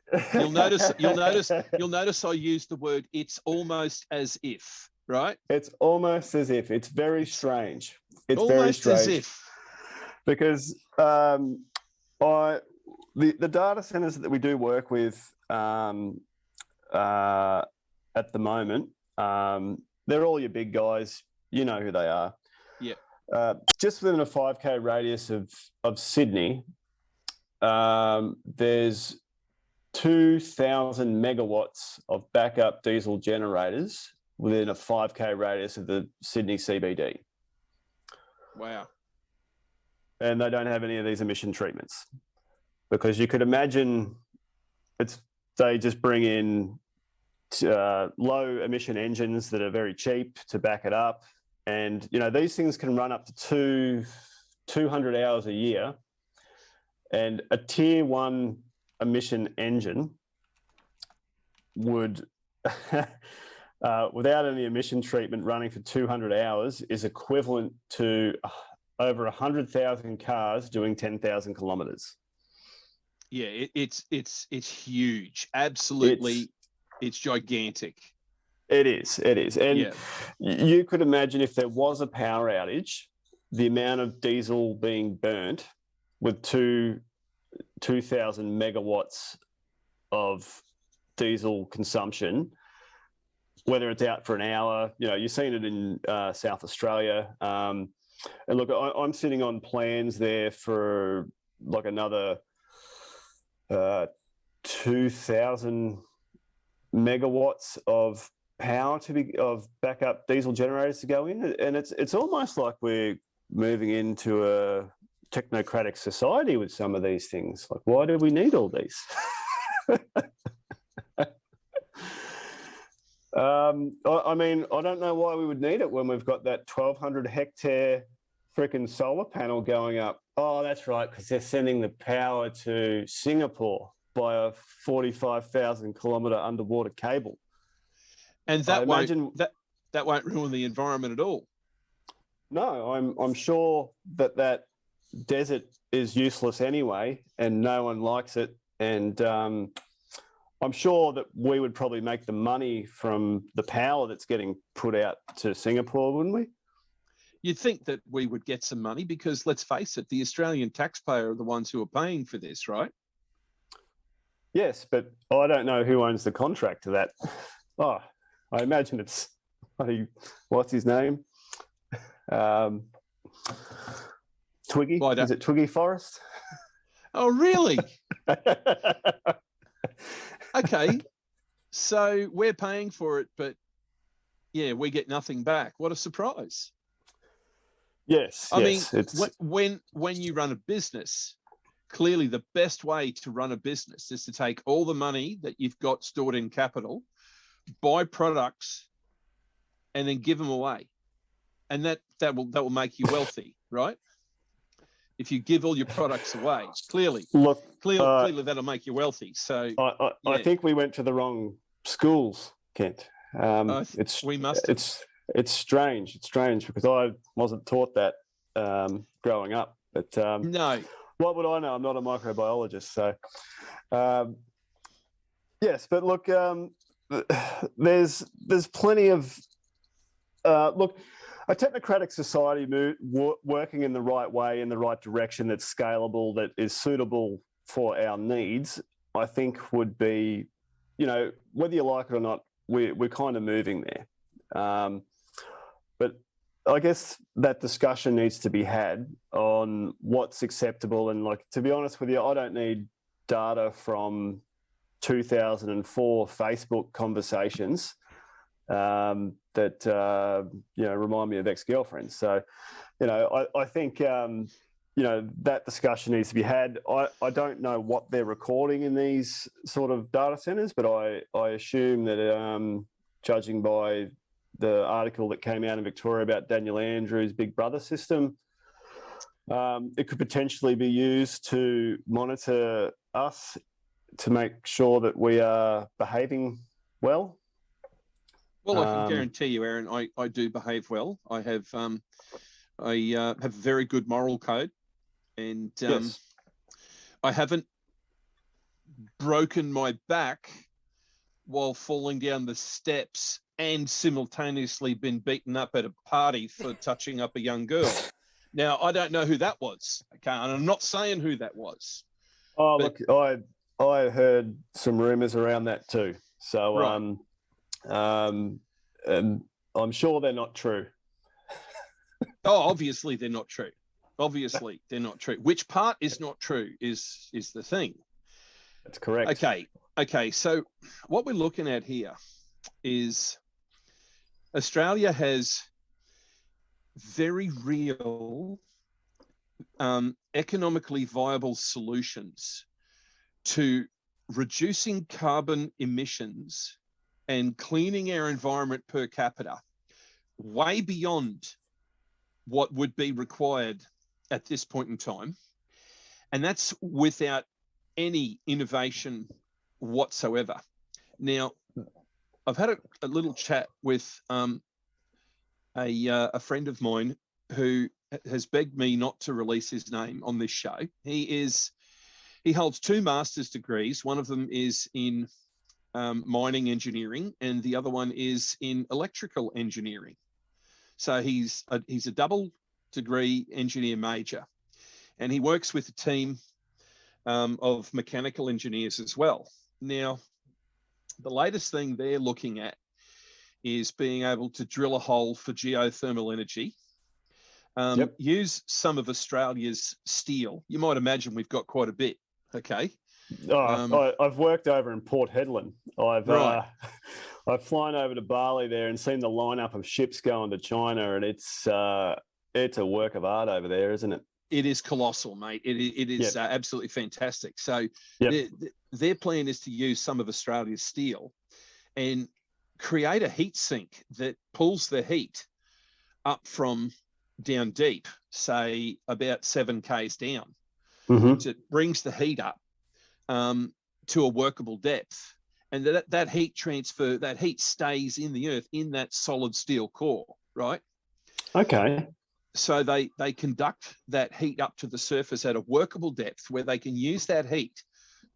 I used the word "it's almost as if," right? It's almost as if. It's very strange. It's almost very strange. As if. Because the data centers that we do work with at the moment, they're all your big guys. You know who they are. Yeah. just within a 5K radius of Sydney, there's 2,000 megawatts of backup diesel generators within a 5K radius of the Sydney CBD. Wow. And they don't have any of these emission treatments, because you could imagine they just bring in low emission engines that are very cheap to back it up. And, you know, these things can run up to 200 hours a year, and a tier 1 emission engine would, without any emission treatment, running for 200 hours is equivalent to over 100,000 cars doing 10,000 kilometers. Yeah, it's huge. Absolutely, it's gigantic. It is. And yeah, you could imagine if there was a power outage, the amount of diesel being burnt with 2,000 megawatts of diesel consumption, whether it's out for an hour. You know, you've seen it in South Australia. And look, I'm sitting on plans there for like another 2,000 megawatts of power of backup diesel generators to go in, and it's almost like we're moving into a technocratic society with some of these things. Like, why do we need all these? I mean, I don't know why we would need it when we've got that 1,200 hectare freaking solar panel going up. Oh, that's right, because they're sending the power to Singapore by a 45,000 kilometre underwater cable. And that won't ruin the environment at all. No, I'm sure that desert is useless anyway, and no one likes it. And I'm sure that we would probably make the money from the power that's getting put out to Singapore, wouldn't we? You'd think that we would get some money, because let's face it, the Australian taxpayer are the ones who are paying for this, right? Yes, but I don't know who owns the contract to that. Oh, I imagine it's, what's his name? Twiggy? Is it Twiggy Forrest? Oh, really? Okay. So we're paying for it, but yeah, we get nothing back. What a surprise. Yes. I mean, when you run a business, clearly the best way to run a business is to take all the money that you've got stored in capital, buy products, and then give them away. And that will make you wealthy, right? If you give all your products away, clearly that'll make you wealthy. So I think we went to the wrong schools, Kent. We must have. It's strange. It's strange, because I wasn't taught that growing up. But no, what would I know? I'm not a microbiologist. So yes, but look, there's plenty of look. A technocratic society working in the right way, in the right direction, that's scalable, that is suitable for our needs, I think would be, you know, whether you like it or not, we're kind of moving there. But I guess that discussion needs to be had on what's acceptable. And, like, to be honest with you, I don't need data from 2004 Facebook conversations that remind me of ex-girlfriends. So, you know, I think that discussion needs to be had. I don't know what they're recording in these sort of data centers, but I assume that judging by the article that came out in Victoria about Daniel Andrews' Big Brother system, it could potentially be used to monitor us to make sure that we are behaving well. Well, I can guarantee you, Aaron, I do behave well. I have a very good moral code, and yes. I haven't broken my back while falling down the steps and simultaneously been beaten up at a party for touching up a young girl. Now, I don't know who that was. Okay, and I'm not saying who that was. Oh, but look, I heard some rumours around that too. So, right. and I'm sure they're not true. Oh, obviously they're not true. Obviously they're not true. Which part is not true is the thing. That's correct. Okay. So what we're looking at here is Australia has very real economically viable solutions to reducing carbon emissions and cleaning our environment per capita way beyond what would be required at this point in time. And that's without any innovation whatsoever. Now, I've had a little chat with a friend of mine who has begged me not to release his name on this show. He holds 2 master's degrees. One of them is in mining engineering, and the other one is in electrical engineering. So he's a double degree engineer major, and he works with a team of mechanical engineers as well. Now, the latest thing they're looking at is being able to drill a hole for geothermal energy, use some of Australia's steel. You might imagine we've got quite a bit, okay? I've worked over in Port Hedland. I've flown over to Bali there and seen the lineup of ships going to China, and it's a work of art over there, isn't it? It is colossal, mate. It is absolutely fantastic. So their plan is to use some of Australia's steel and create a heat sink that pulls the heat up from down deep, say about 7 k's down. So it brings the heat up to a workable depth, and that heat transfer, that heat stays in the earth in that solid steel core, right? Okay. So they conduct that heat up to the surface at a workable depth where they can use that heat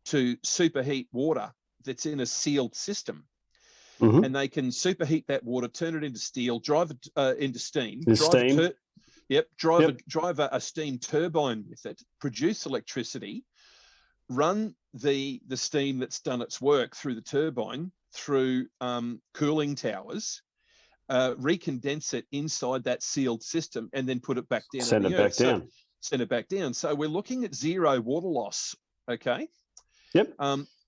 to superheat water that's in a sealed system. And they can superheat that water, turn it into steel, drive it into steam, drive a steam turbine with it, produce electricity, run the steam that's done its work through the turbine through cooling towers, recondense it inside that sealed system, and then put it back down. Send it back down. So we're looking at zero water loss. Okay. Yep.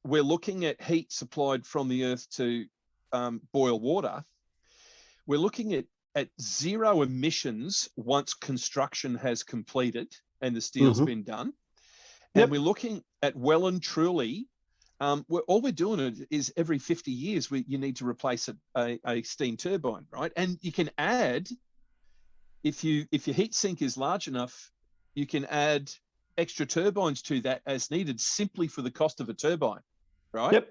We're looking at heat supplied from the earth to boil water. We're looking at zero emissions once construction has completed and the steel's been done. And we're looking at well and truly, all we're doing is every 50 years, you need to replace a steam turbine, right? And you can add, if your heat sink is large enough, you can add extra turbines to that as needed simply for the cost of a turbine, right?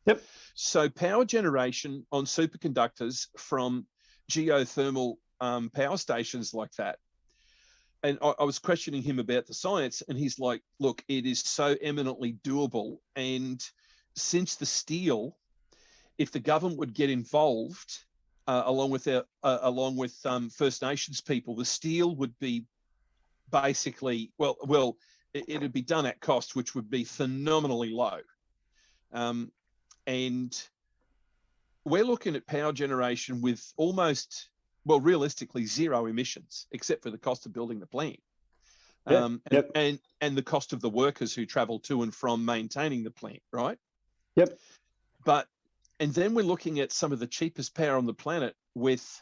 Yep. So power generation on superconductors from geothermal power stations like that. And I was questioning him about the science, and he's like, look, it is so eminently doable. And since the steel, if the government would get involved, along with First Nations people, the steel would be basically, it'd be done at cost, which would be phenomenally low. And we're looking at power generation with almost, realistically, zero emissions, except for the cost of building the plant, and the cost of the workers who travel to and from maintaining the plant, right? Yep. And then we're looking at some of the cheapest power on the planet with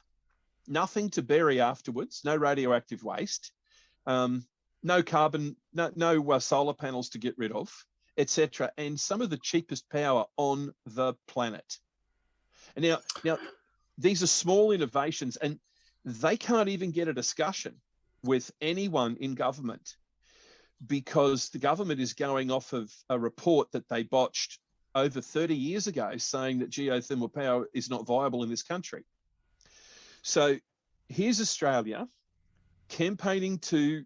nothing to bury afterwards, no radioactive waste, no carbon, no solar panels to get rid of, etc., and some of the cheapest power on the planet. And now, these are small innovations, and they can't even get a discussion with anyone in government because the government is going off of a report that they botched over 30 years ago saying that geothermal power is not viable in this country. So here's Australia campaigning to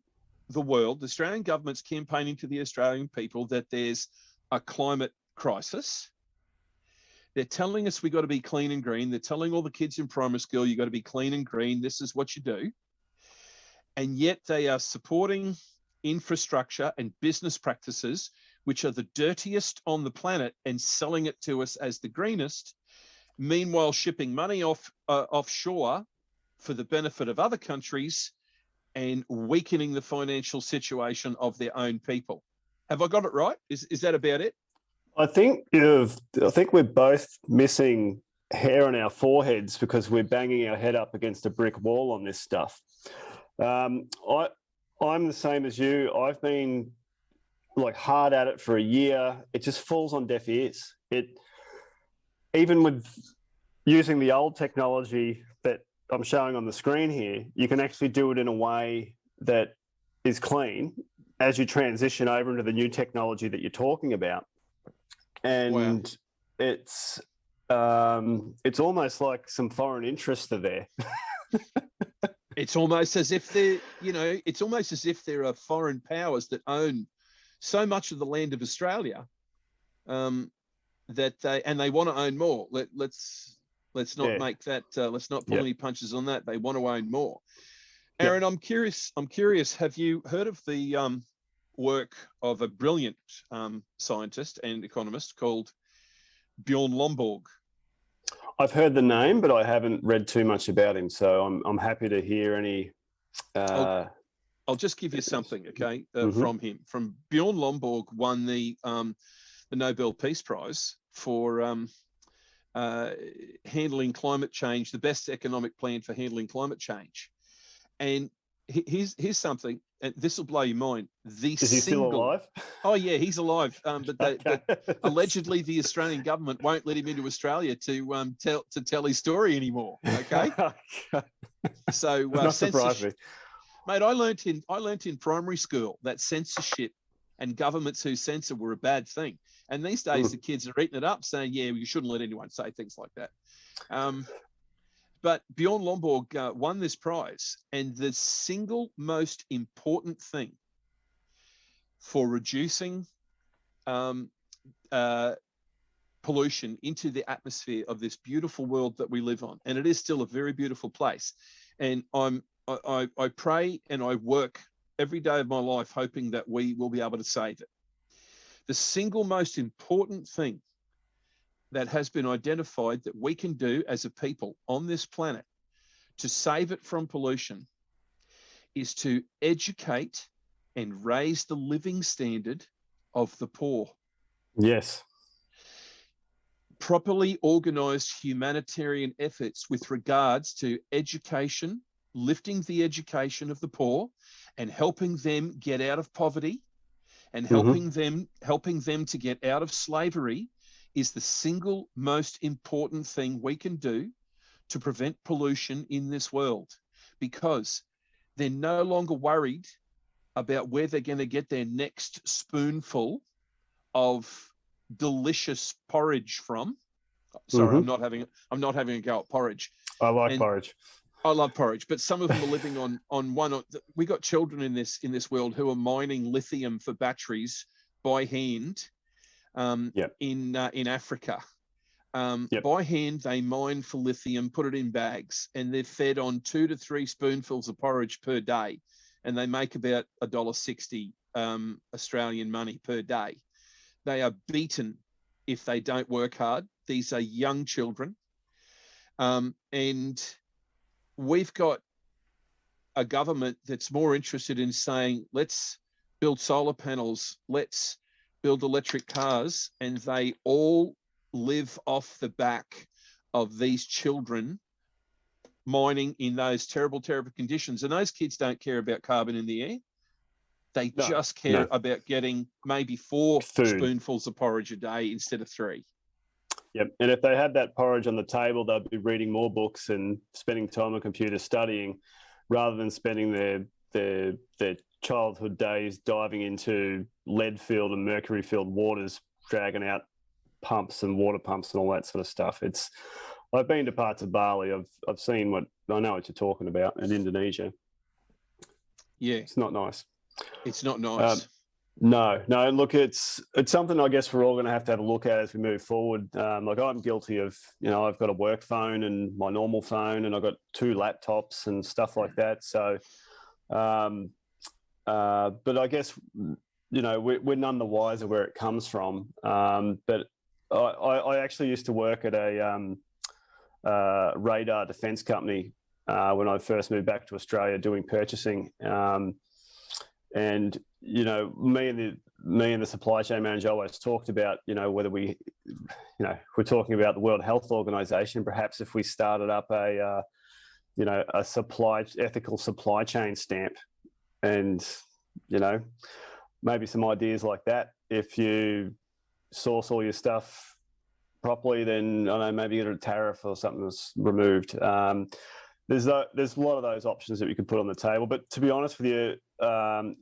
the world, the Australian government's campaigning to the Australian people that there's a climate crisis. They're telling us we got to be clean and green. They're telling all the kids in primary school, you got to be clean and green. This is what you do. And yet they are supporting infrastructure and business practices, which are the dirtiest on the planet, and selling it to us as the greenest. Meanwhile, shipping money offshore for the benefit of other countries and weakening the financial situation of their own people. Have I got it right? Is that about it? I think we're both missing hair on our foreheads because we're banging our head up against a brick wall on this stuff. I'm the same as you. I've been like hard at it for a year. It just falls on deaf ears. Even with using the old technology that I'm showing on the screen here, you can actually do it in a way that is clean as you transition over into the new technology that you're talking about. And it's almost like some foreign interests are there. It's almost as if there are foreign powers that own so much of the land of Australia, that they want to own more. Let's not make that. Let's not pull any punches on that. They want to own more. Aaron, I'm curious. Have you heard of the work of a brilliant scientist and economist called Bjorn Lomborg? I've heard the name, but I haven't read too much about him. So I'm happy to hear any. I'll just give you something, okay, from him. From Bjorn Lomborg won the Nobel Peace Prize for handling climate change, the best economic plan for handling climate change. And here's something, and this will blow your mind. Is he still alive? Oh yeah, he's alive. But allegedly the Australian government won't let him into Australia to tell his story anymore. Okay. So not surprising. Mate, I learnt in primary school that censorship and governments who censor were a bad thing. And these days the kids are eating it up, saying, yeah, you shouldn't let anyone say things like that. But Bjorn Lomborg won this prize, and the single most important thing for reducing pollution into the atmosphere of this beautiful world that we live on, and it is still a very beautiful place. And I pray and I work every day of my life hoping that we will be able to save it. The single most important thing that has been identified that we can do as a people on this planet to save it from pollution is to educate and raise the living standard of the poor. Yes. Properly organized humanitarian efforts with regards to education, lifting the education of the poor and helping them get out of poverty and helping them to get out of slavery is the single most important thing we can do to prevent pollution in this world, because they're no longer worried about where they're going to get their next spoonful of delicious porridge from. Sorry, I'm not having a go at porridge. I like porridge. I love porridge, but some of them are living on one. We got children in this world who are mining lithium for batteries by hand. In Africa. By hand, they mine for lithium, put it in bags, and they're fed on 2 to 3 spoonfuls of porridge per day, and they make about $1.60 Australian money per day. They are beaten if they don't work hard. These are young children. And we've got a government that's more interested in saying, let's build solar panels, let's build electric cars, and they all live off the back of these children mining in those terrible, terrible conditions. And those kids don't care about carbon in the air. They just care about getting maybe 4 spoonfuls of porridge a day instead of 3. Yep. And if they had that porridge on the table, they'd be reading more books and spending time on computer studying rather than spending their childhood days diving into lead-filled and mercury-filled waters, dragging out pumps and water pumps and all that sort of stuff. I've been to parts of Bali. I've seen I know what you're talking about in Indonesia. Yeah. It's not nice. It's not nice. No. Look, it's something I guess we're all going to have a look at as we move forward. Like I'm guilty of, I've got a work phone and my normal phone, and I've got 2 laptops and stuff like that. So, but I guess, we're none the wiser where it comes from. But I actually used to work at a radar defense company when I first moved back to Australia doing purchasing. And, you know, me and the supply chain manager always talked about, you know, whether we, you know, we're talking about the World Health Organization, perhaps if we started up a, you know, a ethical supply chain stamp, and, you know, maybe some ideas like that. If you source all your stuff properly, then I don't know, maybe get a tariff or something was removed. There's a lot of those options that we could put on the table. But to be honest with you,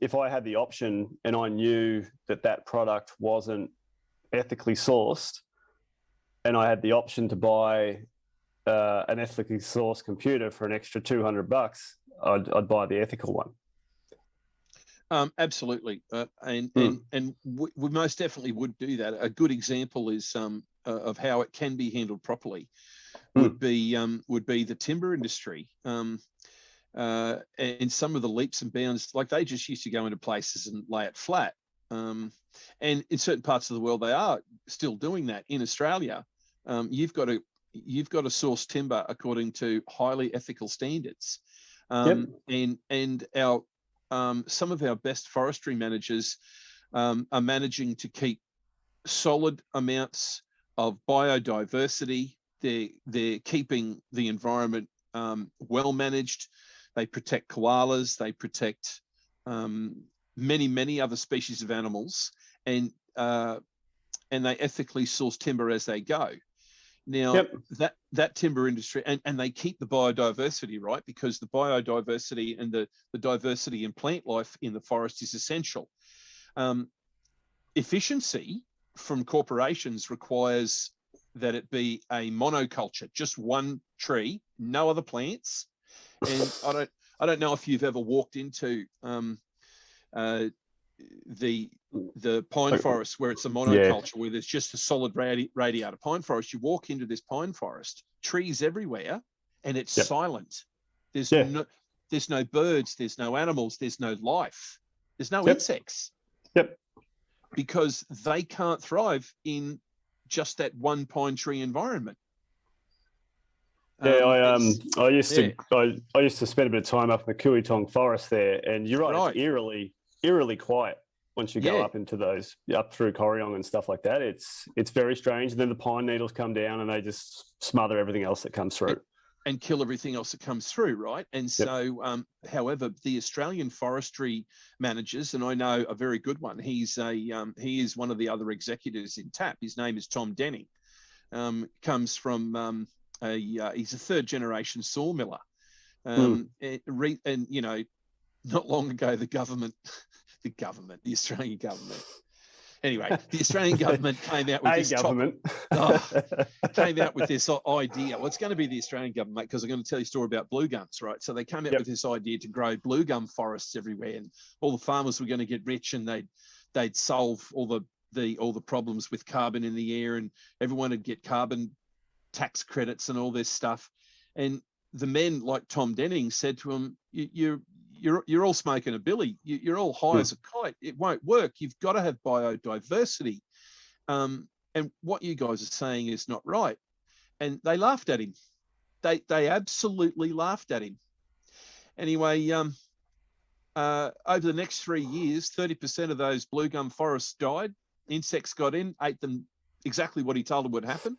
if I had the option and I knew that that product wasn't ethically sourced, and I had the option to buy an ethically sourced computer for an extra $200, I'd buy the ethical one. Absolutely, and we most definitely would do that. A good example is of how it can be handled properly would be the timber industry, and some of the leaps and bounds. Like, they just used to go into places and lay it flat, and in certain parts of the world they are still doing that. In Australia, you've got to source timber according to highly ethical standards, and our some of our best forestry managers are managing to keep solid amounts of biodiversity. They're keeping the environment well managed. They protect koalas. They protect many other species of animals, and they ethically source timber as they go. Now, that timber industry, and they keep the biodiversity, right? Because the biodiversity and the diversity in plant life in the forest is essential. Efficiency from corporations requires that it be a monoculture, just one tree, no other plants. And I don't know if you've ever walked into the pine forest where it's a monoculture, where there's just a solid radiata pine forest. You walk into this pine forest, trees everywhere, and it's silent. There's no birds, there's no animals, there's no life, there's no insects. Because they can't thrive in just that one pine tree environment. I used to spend a bit of time up in the Kuitong forest there, and you're right. It's eerily quiet once you go up into those, up through Corryong and stuff like that. It's very strange. And then the pine needles come down and they just smother everything else that comes through. And kill everything else that comes through, right? And so, however, the Australian forestry managers, and I know a very good one, he is one of the other executives in TAP. His name is Tom Denning. Comes from he's a third generation sawmiller. And you know, not long ago, the Australian government. Anyway, the Australian government came out with came out with this idea. Well, it's going to be the Australian government, because I'm going to tell you a story about blue gums, right? So they came out with this idea to grow blue gum forests everywhere, and all the farmers were going to get rich, and they'd solve all the problems with carbon in the air, and everyone would get carbon tax credits and all this stuff. And the men like Tom Denning said to him, you're all smoking a billy. You're all high as a kite. It won't work. You've got to have biodiversity. And what you guys are saying is not right. And they laughed at him. They absolutely laughed at him. Anyway, over the next 3 years, 30% of those blue gum forests died. Insects got in, ate them exactly what he told them would happen.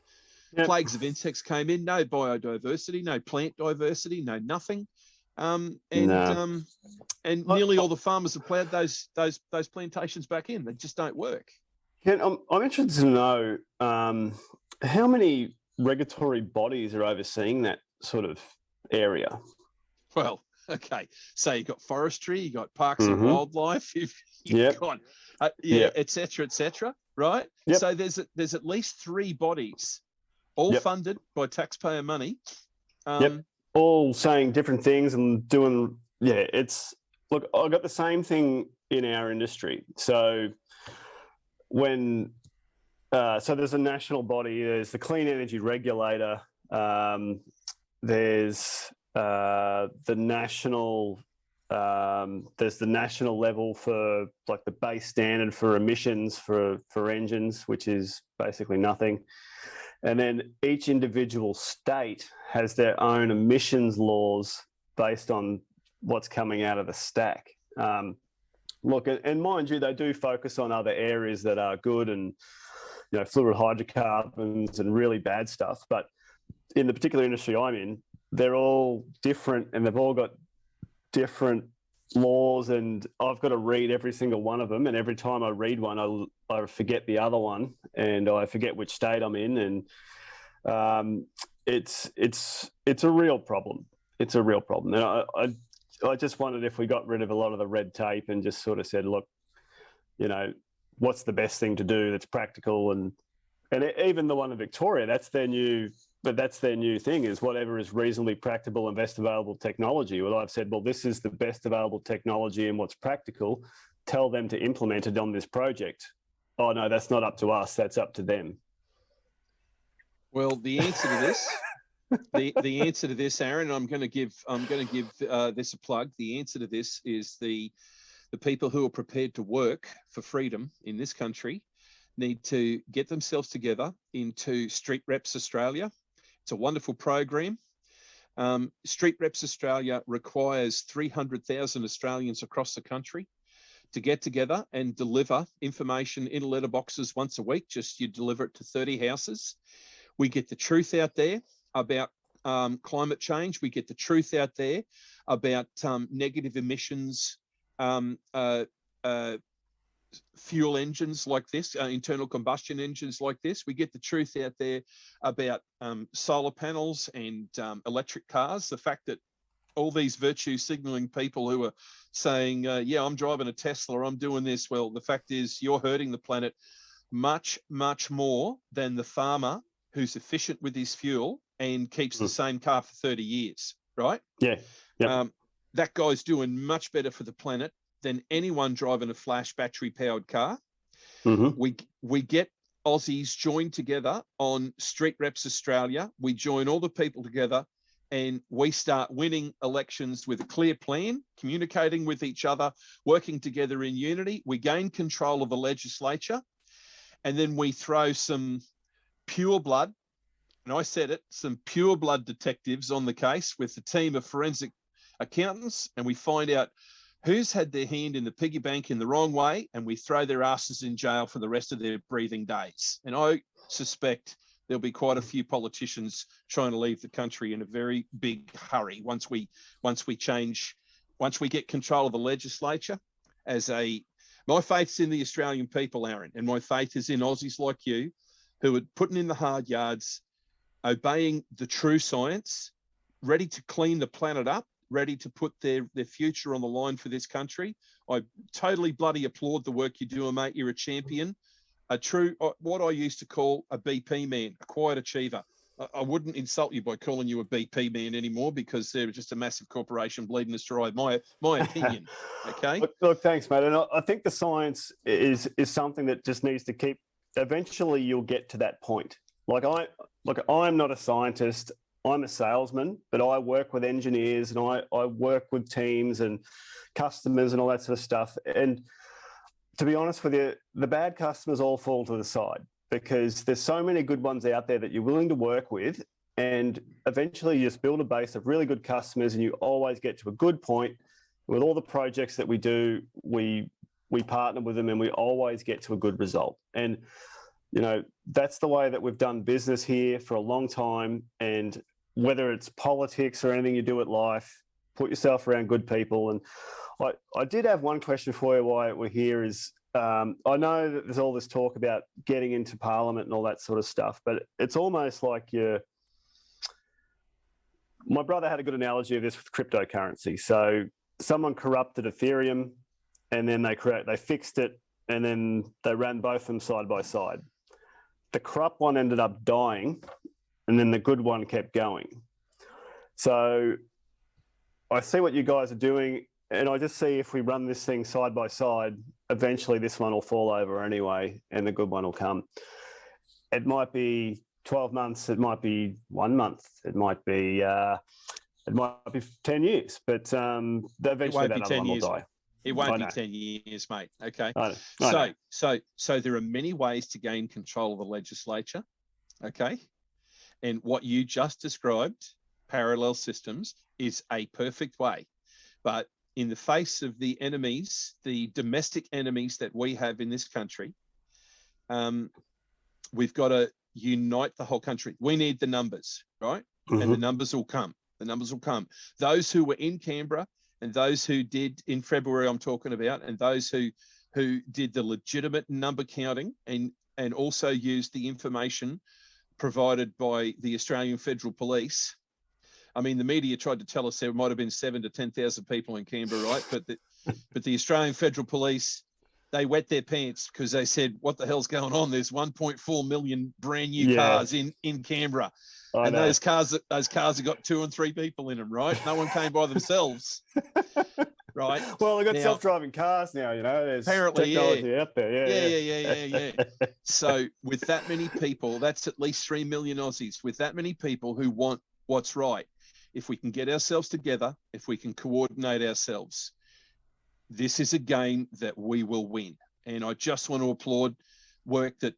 Plagues of insects came in, no biodiversity, no plant diversity, no nothing. And nearly all the farmers have plowed those plantations back in. They just don't work. Ken, I'm interested to know how many regulatory bodies are overseeing that sort of area. Well, okay, so you've got forestry, you've got parks and wildlife, you've got et cetera, right? So there's at least 3 bodies, all funded by taxpayer money. All saying different things and doing, look, I got the same thing in our industry. So when, so there's a national body, there's the Clean Energy Regulator, there's the national level for like the base standard for emissions for engines, which is basically nothing. And then each individual state has their own emissions laws based on what's coming out of the stack. Look, and mind you, they do focus on other areas that are good and, you know, fluoride hydrocarbons and really bad stuff. But in the particular industry I'm in, they're all different and they've all got different laws, and I've got to read every single one of them. And every time I read one, I forget the other one, and I forget which state I'm in. And it's a real problem. It's a real problem. And I just wondered if we got rid of a lot of the red tape and just sort of said, look, you know, what's the best thing to do that's practical? And even the one in Victoria, that's their new thing, is whatever is reasonably practical and best available technology. Well, I've said, well, this is the best available technology and what's practical. Tell them to implement it on this project. Oh no, that's not up to us. That's up to them. Well, the answer to this, the answer to this, Aaron, I'm going to give this a plug. The answer to this is the people who are prepared to work for freedom in this country need to get themselves together into Street Reps Australia. It's a wonderful program. Street Reps Australia requires 300,000 Australians across the country to get together and deliver information in letterboxes once a week. Just you deliver it to 30 houses. We get the truth out there about climate change. We get the truth out there about negative emissions, fuel engines like this, internal combustion engines like this. We get the truth out there about solar panels and electric cars. The fact that all these virtue signaling people who are saying, yeah, I'm driving a Tesla, or I'm doing this. Well, the fact is you're hurting the planet much, much more than the farmer who's efficient with his fuel and keeps the same car for 30 years, right? Yeah. Yep. That guy's doing much better for the planet than anyone driving a flash battery powered car. Mm-hmm. We get Aussies joined together on Street Reps Australia. We join all the people together and we start winning elections with a clear plan, communicating with each other, working together in unity. We gain control of the legislature, and then we throw some pure blood, and I said it, some pure blood detectives on the case with a team of forensic accountants, and we find out who's had their hand in the piggy bank in the wrong way, and we throw their asses in jail for the rest of their breathing days. And I suspect there'll be quite a few politicians trying to leave the country in a very big hurry once we get control of the legislature. My faith's in the Australian people, Aaron, and my faith is in Aussies like you who are putting in the hard yards, obeying the true science, ready to clean the planet up, ready to put their future on the line for this country. I totally bloody applaud the work you're doing, mate. You're a champion, a true, what I used to call a BP man, a quiet achiever. I wouldn't insult you by calling you a BP man anymore, because they're just a massive corporation bleeding us dry. My opinion, okay? Look, thanks, mate. And I think the science is something that just needs to keep. Eventually, you'll get to that point. I'm not a scientist. I'm a salesman, but I work with engineers and I work with teams and customers and all that sort of stuff. And to be honest with you, the bad customers all fall to the side, because there's so many good ones out there that you're willing to work with. And eventually you just build a base of really good customers, and you always get to a good point. With all the projects that we do, we partner with them and we always get to a good result. And, you know, that's the way that we've done business here for a long time. And whether it's politics or anything you do at life, put yourself around good people. And I did have one question for you while we're here is, I know that there's all this talk about getting into Parliament and all that sort of stuff, but it's almost like my brother had a good analogy of this with cryptocurrency. So someone corrupted Ethereum, and then they fixed it, and then they ran both of them side by side. The corrupt one ended up dying, and then the good one kept going. So I see what you guys are doing, and I just see if we run this thing side by side, eventually this one will fall over anyway, and the good one will come. It might be 12 months, it might be 1 month, it might be 10 years, but eventually that other one will die. It won't be 10 years, mate. Okay. So there are many ways to gain control of the legislature. Okay. And what you just described, parallel systems, is a perfect way. But in the face of the enemies, the domestic enemies that we have in this country, we've got to unite the whole country. We need the numbers, right? And the numbers will come. The numbers will come. Those who were in Canberra and those who did in February, I'm talking about, and those who did the legitimate number counting and also used the information provided by the Australian Federal Police. I mean, the media tried to tell us there might have been 7,000 to 10,000 people in Canberra, right? But the Australian Federal Police, they wet their pants because they said, what the hell's going on? There's 1.4 million brand new cars in Canberra. And those cars have got 2 and 3 people in them, right? No one came by themselves. Right. Well, they've got self-driving cars now, you know. There's apparently technology out there. Yeah. So with that many people, that's at least 3 million Aussies. With that many people who want what's right, if we can get ourselves together, if we can coordinate ourselves, this is a game that we will win. And I just want to applaud work that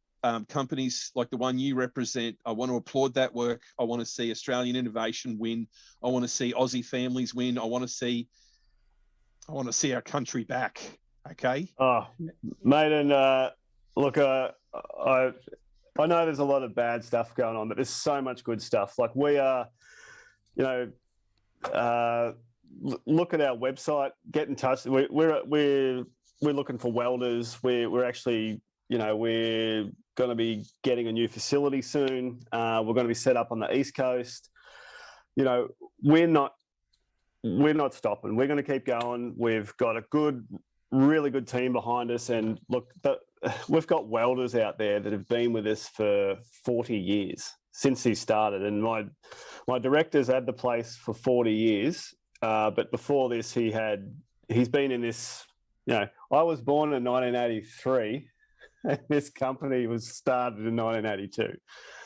companies like the one you represent. I want to applaud that work. I want to see Australian innovation win. I want to see Aussie families win. I want to see our country back. Okay. Oh, mate, and look, I know there's a lot of bad stuff going on, but there's so much good stuff. Like we are, you know, look at our website, get in touch. We're looking for welders. We're actually, you know, we're going to be getting a new facility soon. We're going to be set up on the East Coast. You know, we're not stopping. We're going to keep going. We've got a really good team behind us. And look, we've got welders out there that have been with us for 40 years since he started. And my director's had the place for 40 years. But before this, he's been in this, you know, I was born in 1983 and this company was started in 1982.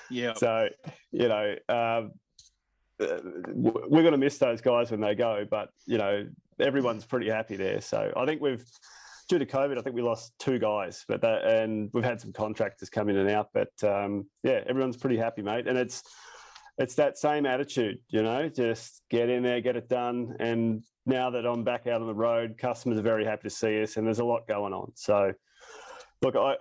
Yeah. So, you know, we're going to miss those guys when they go, but, you know, everyone's pretty happy there. So I think due to COVID, I think we lost 2 guys, and we've had some contractors come in and out, but yeah, everyone's pretty happy, mate. And it's that same attitude, you know, just get in there, get it done. And now that I'm back out on the road, customers are very happy to see us and there's a lot going on. So look, I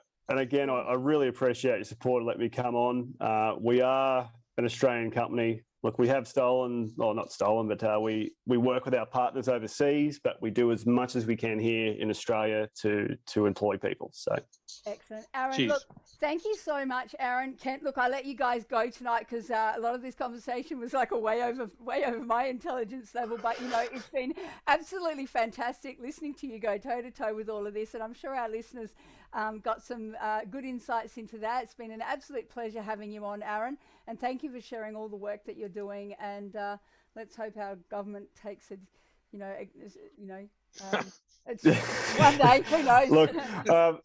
really appreciate your support. Let me come on. We are an Australian company. Look, we have not stolen, but we work with our partners overseas, but we do as much as we can here in Australia to employ people. So excellent. Aaron, Cheers. Look, thank you so much, Aaron. Kent, look, I let you guys go tonight because a lot of this conversation was like way over my intelligence level, but you know, it's been absolutely fantastic listening to you go toe to toe with all of this, and I'm sure our listeners got some good insights into that. It's been an absolute pleasure having you on, Aaron, and thank you for sharing all the work that you're doing. And let's hope our government takes it, it's one day, who knows?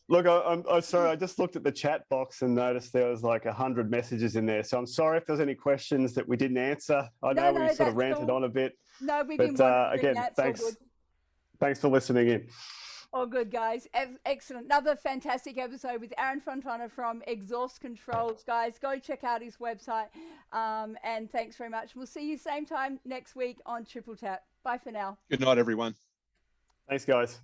Look, I'm sorry. I just looked at the chat box and noticed there was like 100 messages in there. So I'm sorry if there's any questions that we didn't answer. I know we sort of ranted on a bit. No, we didn't. Again, thanks for listening in. All good, guys. Excellent. Another fantastic episode with Aaron Fontana from Exhaust Controls. Guys, go check out his website. And thanks very much. We'll see you same time next week on Triple Tap. Bye for now. Good night, everyone. Thanks, guys.